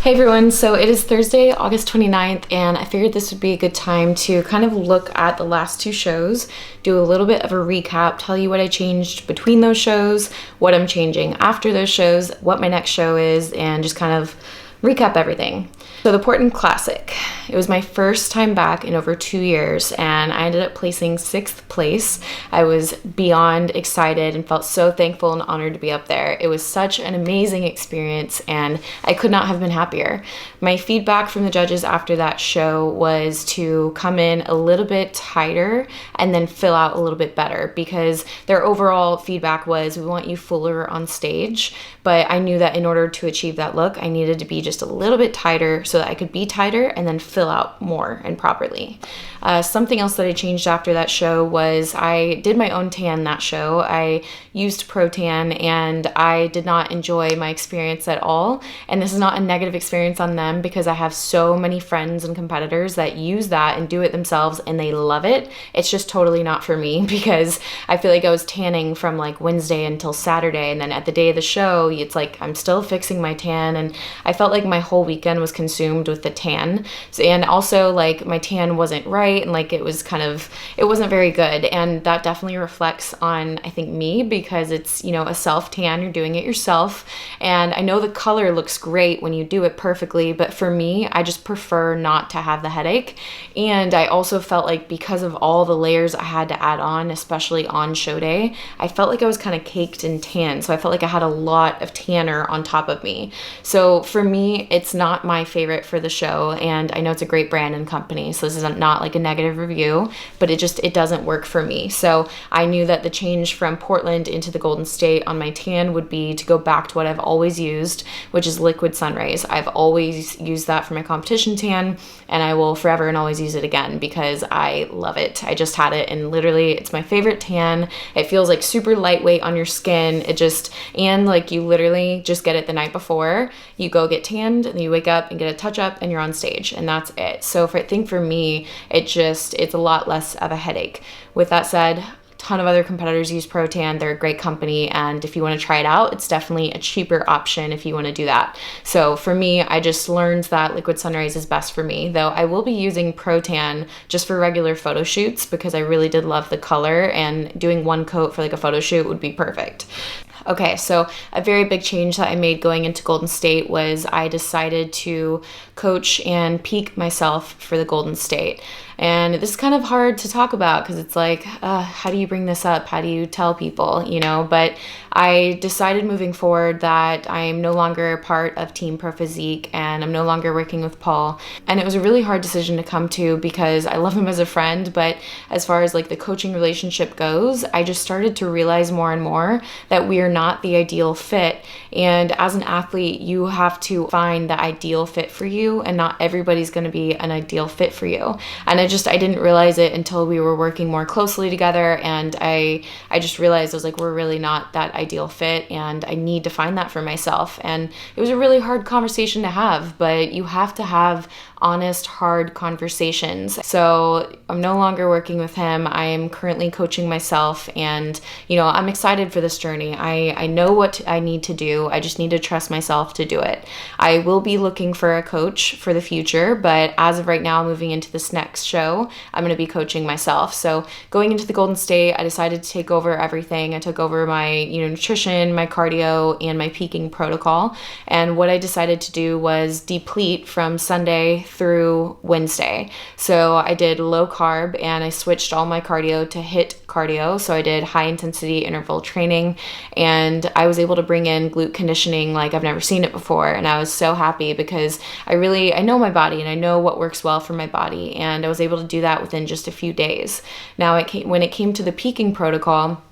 Hey everyone, so it is Thursday, August 29th, and I figured this would be a good time to kind of look at the last two shows, do a little bit of a recap, tell you what I changed between those shows, what I'm changing after those shows, what my next show is, and just kind of recap everything. So the Portland Classic, it was my first time back in over 2 years, and I ended up placing 6th place. I was beyond excited and felt so thankful and honored to be up there. It was such an amazing experience, and I could not have been happier. My feedback from the judges after that show was to come in a little bit tighter and then fill out a little bit better, because their overall feedback was, we want you fuller on stage, but I knew that in order to achieve that look, I needed to be just a little bit tighter so that I could be tighter and then fill out more and properly. Something else that I changed after that show was I did my own tan that show. I used Pro Tan and I did not enjoy my experience at all. And this is not a negative experience on them, because I have so many friends and competitors that use that and do it themselves and they love it. It's just totally not for me, because I feel like I was tanning from like Wednesday until Saturday, and then at the day of the show, it's like I'm still fixing my tan, and I felt like my whole weekend was consumed with the tan. And also like my tan wasn't right, and like it wasn't very good, and that definitely reflects on, I think, me, because it's, you know, a self tan, you're doing it yourself, and I know the color looks great when you do it perfectly, but for me, I just prefer not to have the headache. And I also felt like, because of all the layers I had to add on, especially on show day, I felt like I was kind of caked in tan, so I felt like I had a lot of tanner on top of me. So for me, it's not my favorite for the show, and I know it's a great brand and company, so this is not like a negative review, but it doesn't work for me. So I knew that the change from Portland into the Golden State on my tan would be to go back to what I've always used, which is liquid sun rays. I've always used that for my competition tan, and I will forever and always use it again because I love it. I just had it, and literally it's my favorite tan. It feels like super lightweight on your skin. And like you literally just get it the night before you go get tanned, and you wake up and get a touch up and you're on stage, and that's it. So I think for me, it's a lot less of a headache. With that said, a ton of other competitors use Pro Tan. They're a great company, and if you want to try it out, it's definitely a cheaper option if you want to do that. So for me, I just learned that liquid sunrays is best for me, though I will be using Pro Tan just for regular photo shoots, because I really did love the color, and doing one coat for like a photo shoot would be perfect. Okay, so a very big change that I made going into Golden State was I decided to coach and peak myself for the Golden State. And this is kind of hard to talk about, because it's like, how do you bring this up? How do you tell people, you know? But I decided moving forward that I'm no longer a part of Team Pro Physique, and I'm no longer working with Paul. And it was a really hard decision to come to, because I love him as a friend, but as far as like the coaching relationship goes, I just started to realize more and more that we are not the ideal fit. And as an athlete, you have to find the ideal fit for you, and not everybody's going to be an ideal fit for you. And I didn't realize it until we were working more closely together, and I just realized I was like, we're really not that ideal fit, and I need to find that for myself. And it was a really hard conversation to have, but you have to have honest, hard conversations. So I'm no longer working with him. I am currently coaching myself, and you know, I'm excited for this journey. I know what I need to do. I just need to trust myself to do it. I will be looking for a coach for the future, but as of right now, moving into this next show, I'm going to be coaching myself. So going into the Golden State, I decided to take over everything. I took over my, nutrition, my cardio, and my peaking protocol. And what I decided to do was deplete from Sunday through Wednesday. So I did low carb, and I switched all my cardio to HIIT cardio. So I did high intensity interval training, and I was able to bring in glute conditioning like I've never seen it before. And I was so happy, because I know my body, and I know what works well for my body. And I was able to do that within just a few days. Now, when it came to the peaking protocol,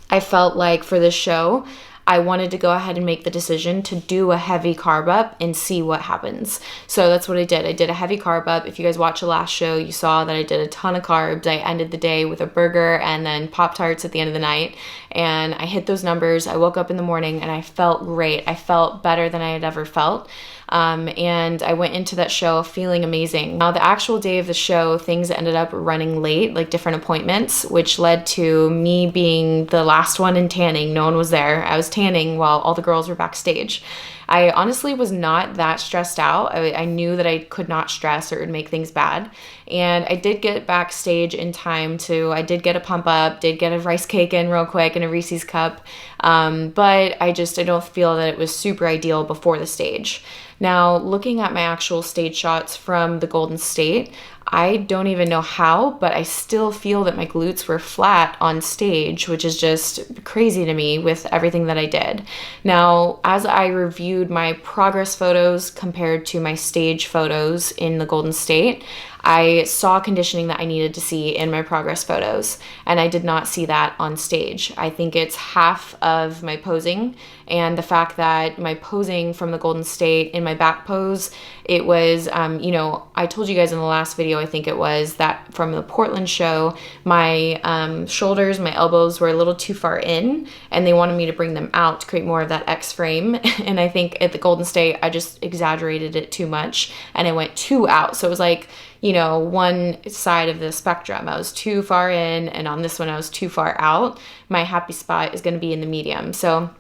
I felt like for this show, I wanted to go ahead and make the decision to do a heavy carb up and see what happens. So that's what I did. I did a heavy carb up. If you guys watched the last show, you saw that I did a ton of carbs. I ended the day with a burger and then Pop-Tarts at the end of the night. And I hit those numbers. I woke up in the morning and I felt great. I felt better than I had ever felt. And I went into that show feeling amazing. Now, the actual day of the show, things ended up running late, like different appointments, which led to me being the last one in tanning. No one was there. I was tanning while all the girls were backstage. I honestly was not that stressed out. I knew that I could not stress or it would make things bad. And I did get backstage in time I did get a pump up, did get a rice cake in real quick and a Reese's cup. But I don't feel that it was super ideal before the stage. Now, looking at my actual stage shots from the Golden State, I don't even know how, but I still feel that my glutes were flat on stage, which is just crazy to me with everything that I did. Now, as I reviewed my progress photos compared to my stage photos in the Golden State, I saw conditioning that I needed to see in my progress photos, and I did not see that on stage. I think it's half of my posing, and the fact that my posing from the Golden State in my back pose, it was, I told you guys in the last video, I think it was, that from the Portland show, my shoulders, my elbows were a little too far in, and they wanted me to bring them out to create more of that X frame. And I think at the Golden State, I just exaggerated it too much, and I went too out. So it was like, one side of the spectrum. I was too far in, and on this one, I was too far out. My happy spot is going to be in the medium. So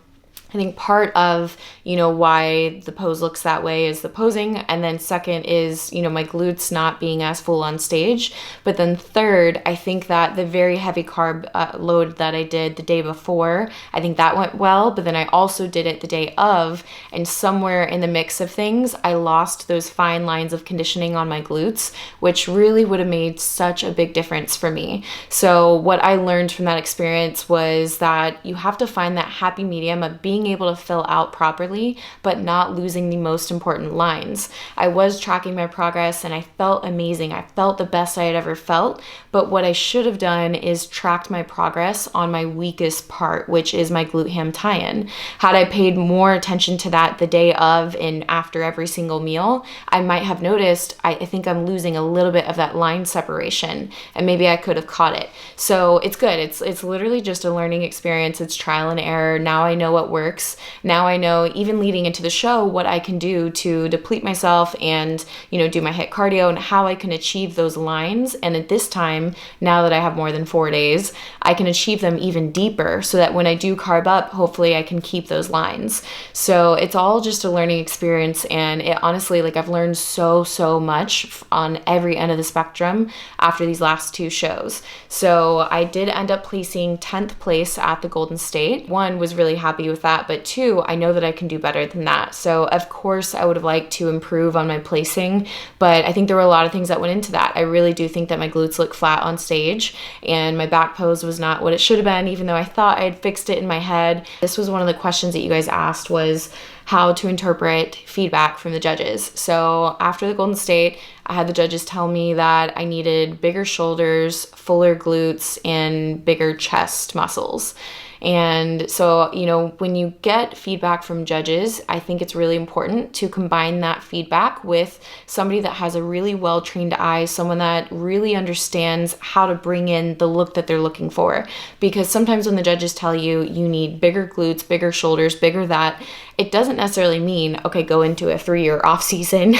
I think part of, why the pose looks that way is the posing. And then second is, my glutes not being as full on stage. But then third, I think that the very heavy carb load that I did the day before, I think that went well. But then I also did it the day of. And somewhere in the mix of things, I lost those fine lines of conditioning on my glutes, which really would have made such a big difference for me. So what I learned from that experience was that you have to find that happy medium of being able to fill out properly, but not losing the most important lines. I was tracking my progress and I felt amazing. I felt the best I had ever felt, but what I should have done is tracked my progress on my weakest part, which is my glute ham tie-in. Had I paid more attention to that the day of and after every single meal, I might have noticed, I think I'm losing a little bit of that line separation, and maybe I could have caught it. So it's good. It's literally just a learning experience. It's trial and error. Now I know what works. Now I know, even leading into the show, what I can do to deplete myself and, do my HIIT cardio and how I can achieve those lines. And at this time, now that I have more than 4 days, I can achieve them even deeper so that when I do carb up, hopefully I can keep those lines. So it's all just a learning experience. And it honestly, I've learned so much on every end of the spectrum after these last 2 shows. So I did end up placing 10th place at the Golden State. One, was really happy with that, but 2, I know that I can do better than that. So of course I would have liked to improve on my placing, but I think there were a lot of things that went into that. I really do think that my glutes look flat on stage and my back pose was not what it should have been, even though I thought I had fixed it in my head. This was one of the questions that you guys asked, was how to interpret feedback from the judges. So after the Golden State, I had the judges tell me that I needed bigger shoulders, fuller glutes, and bigger chest muscles. And so, when you get feedback from judges, I think it's really important to combine that feedback with somebody that has a really well-trained eye, someone that really understands how to bring in the look that they're looking for. Because sometimes when the judges tell you you need bigger glutes, bigger shoulders, bigger that, it doesn't necessarily mean, okay, go into a 3-year off season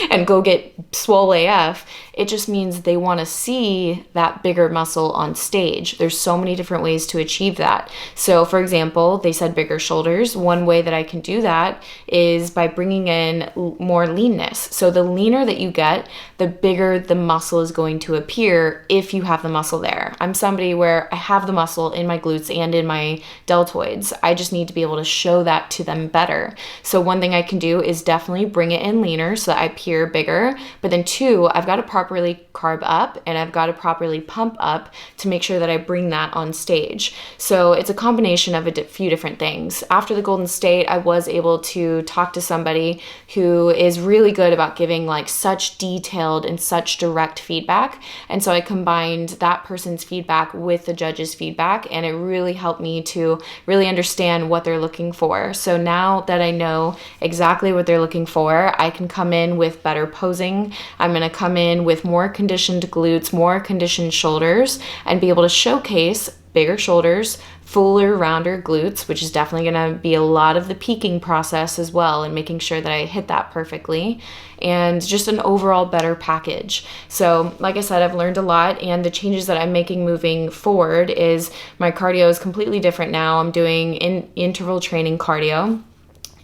and go get swole AF. It just means they want to see that bigger muscle on stage. There's so many different ways to achieve that. So for example, they said bigger shoulders. One way that I can do that is by bringing in more leanness. So the leaner that you get, the bigger the muscle is going to appear if you have the muscle there. I'm somebody where I have the muscle in my glutes and in my deltoids. I just need to be able to show that to them better. So one thing I can do is definitely bring it in leaner so that I appear bigger. But then 2, I've got to properly carb up and I've got to properly pump up to make sure that I bring that on stage. So it's a combination of a few different things. After the Golden State, I was able to talk to somebody who is really good about giving such detailed and such direct feedback. And so I combined that person's feedback with the judge's feedback, and it really helped me to really understand what they're looking for. So now that I know exactly what they're looking for, I can come in with better posing. I'm going to come in with more conditioned glutes, more conditioned shoulders, and be able to showcase bigger shoulders, fuller, rounder glutes, which is definitely going to be a lot of the peaking process as well, and making sure that I hit that perfectly, and just an overall better package. So like I said, I've learned a lot, and the changes that I'm making moving forward is my cardio is completely different now. I'm doing interval training cardio.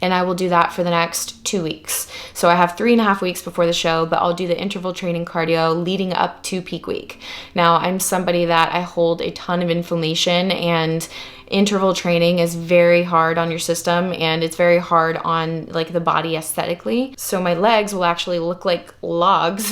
and I will do that for the next 2 weeks. So I have 3.5 weeks before the show, but I'll do the interval training cardio leading up to peak week. Now, I'm somebody that I hold a ton of inflammation, and interval training is very hard on your system, and it's very hard on like the body aesthetically. So my legs will actually look like logs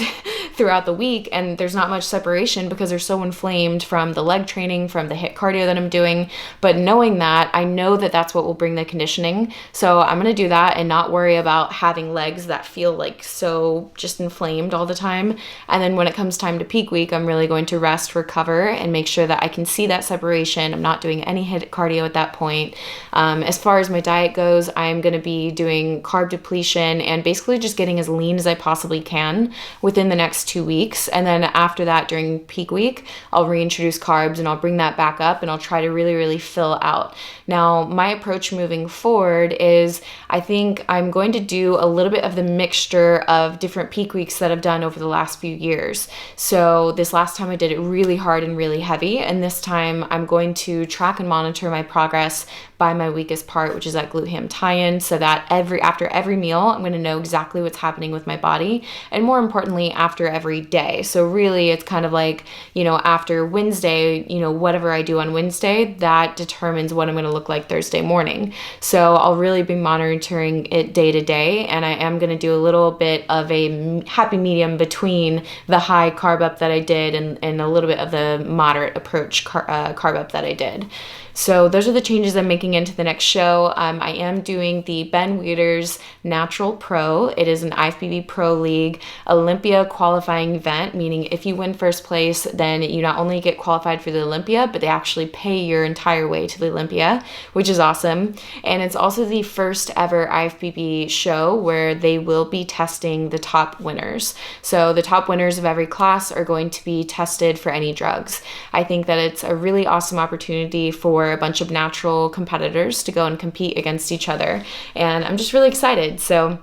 throughout the week, and there's not much separation because they're so inflamed from the leg training, from the HIIT cardio that I'm doing. But knowing that, I know that that's what will bring the conditioning. So I'm going to do that and not worry about having legs that feel like so just inflamed all the time. And then when it comes time to peak week, I'm really going to rest, recover, and make sure that I can see that separation. I'm not doing any HIIT cardio at that point. As far as my diet goes, I'm going to be doing carb depletion and basically just getting as lean as I possibly can within the next 2 weeks. And then after that, during peak week, I'll reintroduce carbs and I'll bring that back up, and I'll try to really, really fill out. Now, my approach moving forward is I think I'm going to do a little bit of the mixture of different peak weeks that I've done over the last few years. So this last time I did it really hard and really heavy, and this time I'm going to track and monitor my progress by my weakest part, which is that glute ham tie-in, so that after every meal, I'm going to know exactly what's happening with my body, and more importantly, after every day. So really, it's kind of like, after Wednesday, whatever I do on Wednesday, that determines what I'm going to look like Thursday morning. So I'll really be monitoring it day to day, and I am going to do a little bit of a happy medium between the high carb up that I did and a little bit of the moderate approach carb up that I did. So those are the changes I'm making into the next show. I am doing the Ben Wieters Natural Pro. It is an IFBB Pro League Olympia qualifying event, meaning if you win first place, then you not only get qualified for the Olympia, but they actually pay your entire way to the Olympia, which is awesome. And it's also the first ever IFBB show where they will be testing the top winners. So the top winners of every class are going to be tested for any drugs. I think that it's a really awesome opportunity for a bunch of natural competitors to go and compete against each other. And I'm just really excited. So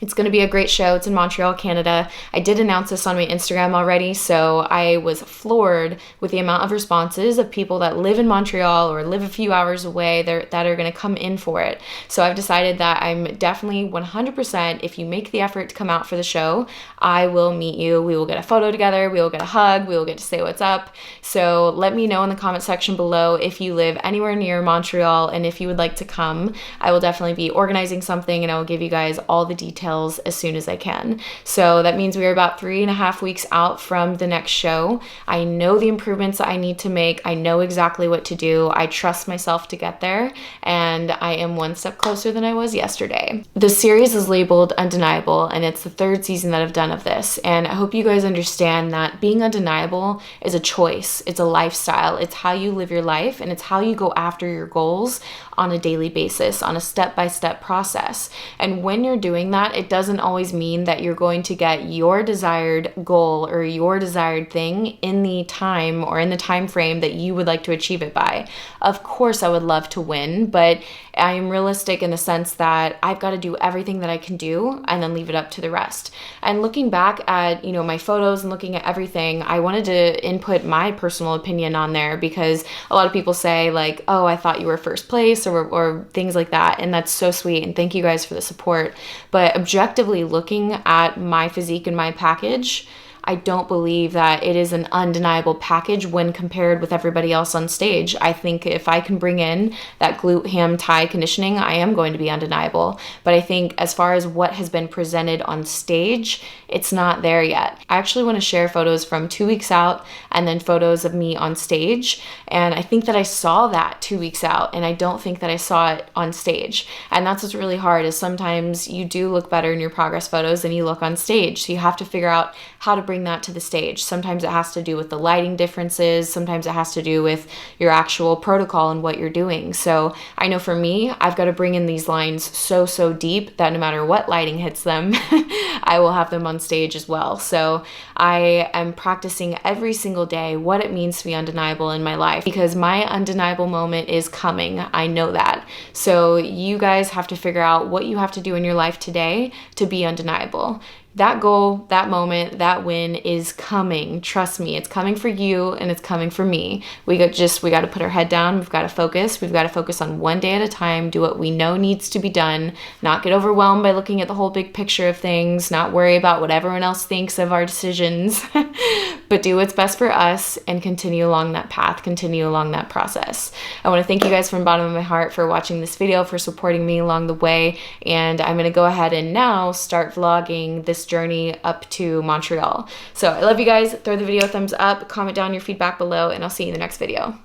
it's going to be a great show. It's in Montreal, Canada. I did announce this on my Instagram already, so I was floored with the amount of responses of people that live in Montreal or live a few hours away that are going to come in for it. So I've decided that I'm definitely 100%, if you make the effort to come out for the show, I will meet you. We will get a photo together. We will get a hug. We will get to say what's up. So let me know in the comment section below if you live anywhere near Montreal and if you would like to come. I will definitely be organizing something, and I will give you guys all the details as soon as I can. So that means we are about 3.5 weeks out from the next show. I know the improvements that I need to make. I know exactly what to do. I trust myself to get there, and I am one step closer than I was yesterday. The series is labeled Undeniable, and it's the 3rd season that I've done of this. And I hope you guys understand that being undeniable is a choice. It's a lifestyle. It's how you live your life, and it's how you go after your goals on a daily basis, on a step-by-step process. And when you're doing that, it doesn't always mean that you're going to get your desired goal or your desired thing in the time or in the time frame that you would like to achieve it by. Of course, I would love to win, but I am realistic in the sense that I've got to do everything that I can do and then leave it up to the rest. And looking back at, my photos and looking at everything, I wanted to input my personal opinion on there, because a lot of people say like, oh, I thought you were first place or things like that. And that's so sweet. And thank you guys for the support. But objectively looking at my physique and my package, I don't believe that it is an undeniable package when compared with everybody else on stage. I think if I can bring in that glute ham tie conditioning, I am going to be undeniable. But I think as far as what has been presented on stage, it's not there yet. I actually want to share photos from 2 weeks out and then photos of me on stage. And I think that I saw that 2 weeks out, and I don't think that I saw it on stage. And that's what's really hard, is sometimes you do look better in your progress photos than you look on stage. So you have to figure out how to bring that to the stage. Sometimes it has to do with the lighting differences. Sometimes it has to do with your actual protocol and what you're doing. So I know for me, I've got to bring in these lines so deep that no matter what lighting hits them, I will have them on stage as well. So I am practicing every single day what it means to be undeniable in my life, because my undeniable moment is coming. I know that. So you guys have to figure out what you have to do in your life today to be undeniable. That goal, that moment, that win win is coming. Trust me, it's coming for you and it's coming for me. We got to put our head down. We've got to focus. We've got to focus on one day at a time, do what we know needs to be done, not get overwhelmed by looking at the whole big picture of things, not worry about what everyone else thinks of our decisions, but do what's best for us and continue along that path, continue along that process. I want to thank you guys from the bottom of my heart for watching this video, for supporting me along the way, and I'm going to go ahead and now start vlogging this journey up to Montreal. So I love you guys. Throw the video a thumbs up, comment down your feedback below, and I'll see you in the next video.